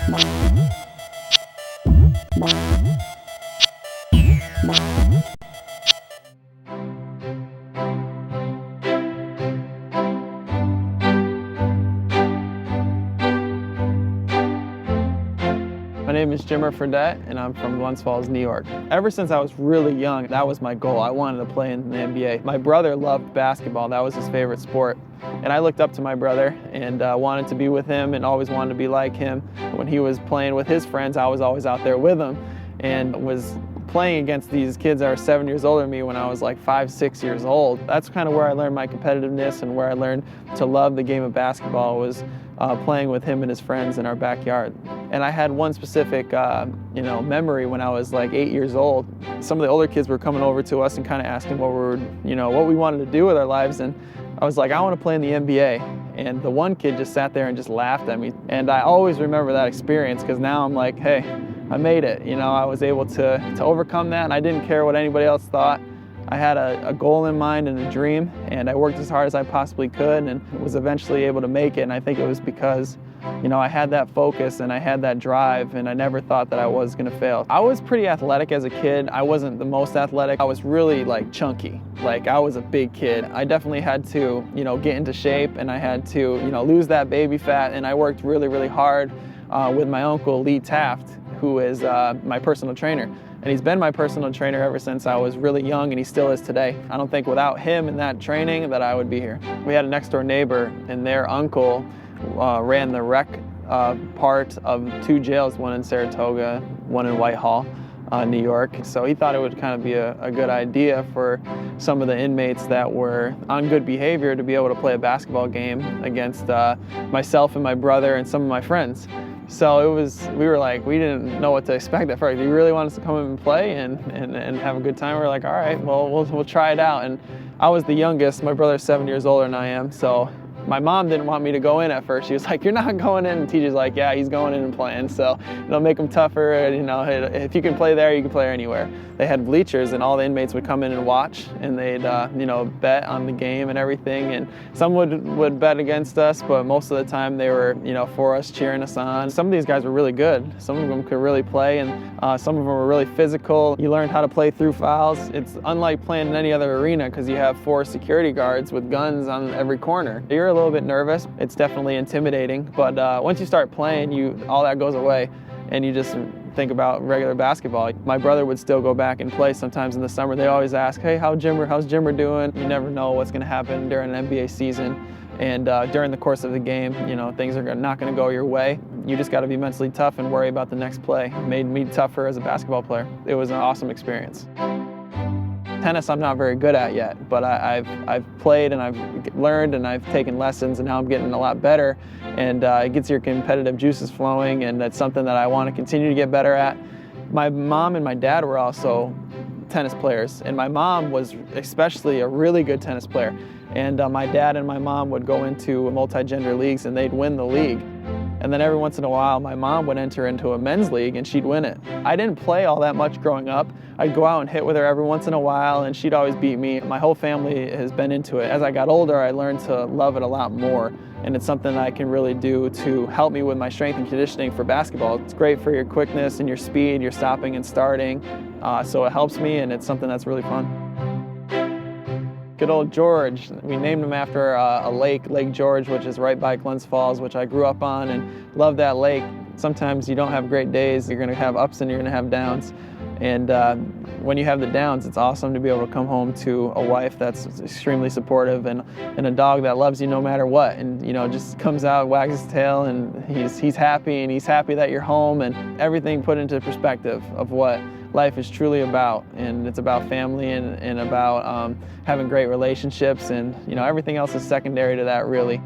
My name is Fredette, and I'm from Glens Falls, New York. Ever since I was really young, that was my goal. I wanted to play in the NBA. My brother loved basketball. That was his favorite sport. And I looked up to my brother and wanted to be with him and always wanted to be like him. When he was playing with his friends, I was always out there with him and was playing against these kids that are 7 years older than me when I was like 5, 6 years old. That's kind of where I learned my competitiveness and where I learned to love the game of basketball was playing with him and his friends in our backyard. And I had one specific memory when I was like 8 years old. Some of the older kids were coming over to us and kind of asking what we wanted to do with our lives, and I was like, I want to play in the NBA. And the one kid just sat there and just laughed at me. And I always remember that experience because now I'm like, hey, I made it. I was able to overcome that, and I didn't care what anybody else thought. I had a goal in mind and a dream, and I worked as hard as I possibly could and was eventually able to make it. And I think it was because I had that focus and I had that drive, and I never thought that I was going to fail. I was pretty athletic as a kid. I wasn't the most athletic. I was really like chunky. Like I was a big kid. I definitely had to, get into shape, and I had to, lose that baby fat. And I worked really, really hard with my uncle, Lee Taft, who is my personal trainer. And he's been my personal trainer ever since I was really young, and he still is today. I don't think without him and that training that I would be here. We had a next door neighbor, and their uncle ran the rec part of 2 jails, one in Saratoga, one in Whitehall, New York. So he thought it would kind of be a good idea for some of the inmates that were on good behavior to be able to play a basketball game against myself and my brother and some of my friends. So we were like, we didn't know what to expect at first. He really wanted us to come in and play and have a good time. We were like, all right, well, we'll try it out. And I was the youngest. My brother's 7 years older than I am. So my mom didn't want me to go in at first. She was like, you're not going in. And TJ's like, yeah, he's going in and playing. So it'll make him tougher. And, if you can play there, you can play anywhere. They had bleachers, and all the inmates would come in and watch, and they'd, bet on the game and everything. And some would bet against us, but most of the time they were, for us, cheering us on. Some of these guys were really good. Some of them could really play, and some of them were really physical. You learned how to play through fouls. It's unlike playing in any other arena because you have 4 security guards with guns on every corner. You're a little bit nervous. It's definitely intimidating, but once you start playing, all that goes away, and you just think about regular basketball. My brother would still go back and play sometimes in the summer. They always ask, hey, how's Jimmer doing? You never know what's going to happen during an NBA season. And during the course of the game, things are not going to go your way. You just got to be mentally tough and worry about the next play. It made me tougher as a basketball player. It was an awesome experience. Tennis I'm not very good at yet, but I've played and I've learned and I've taken lessons, and now I'm getting a lot better, and it gets your competitive juices flowing, and that's something that I want to continue to get better at. My mom and my dad were also tennis players, and my mom was especially a really good tennis player, and my dad and my mom would go into multi-gender leagues and they'd win the league. And then every once in a while, my mom would enter into a men's league and she'd win it. I didn't play all that much growing up. I'd go out and hit with her every once in a while, and she'd always beat me. My whole family has been into it. As I got older, I learned to love it a lot more, and it's something that I can really do to help me with my strength and conditioning for basketball. It's great for your quickness and your speed, your stopping and starting, so it helps me, and it's something that's really fun. Good old George. We named him after a lake, Lake George, which is right by Glens Falls, which I grew up on and love that lake. Sometimes you don't have great days. You're going to have ups and you're going to have downs. And when you have the downs, it's awesome to be able to come home to a wife that's extremely supportive and a dog that loves you no matter what. And just comes out, wags his tail, and he's happy, and he's happy that you're home, and everything put into perspective of what life is truly about. And it's about family and about having great relationships, and everything else is secondary to that, really.